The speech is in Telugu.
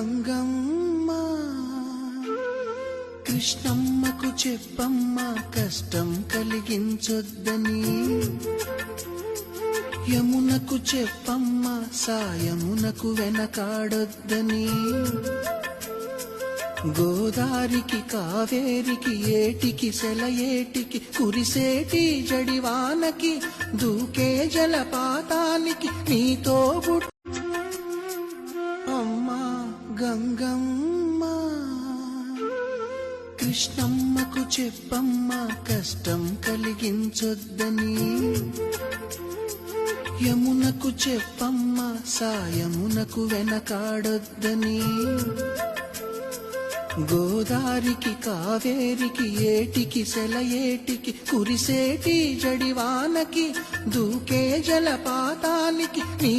గంగమ్మ కృష్ణమ్మకు చెప్పమ్మ కష్టం కలిగించొద్దని, యమునకు చెప్పమ్మ సాయమునకు వెనకాడొద్దని, గోదారికి కావేరికి ఏటికి సెలయేటికి కురిసేటి జడివానకి దూకే జలపాతానికి నీతో అమ్మా గంగమ్మ కృష్ణమ్మకు చెప్పమ్మ కష్టం కలిగించొద్దని, యమునకు చెప్పమ్మ సాయమునకు వెనకాడొద్దని, గోదారికి కావేరికి ఏటికి సెలయేటికి కురిసేటి జడివానకి దూకే జలపాతానికి నీ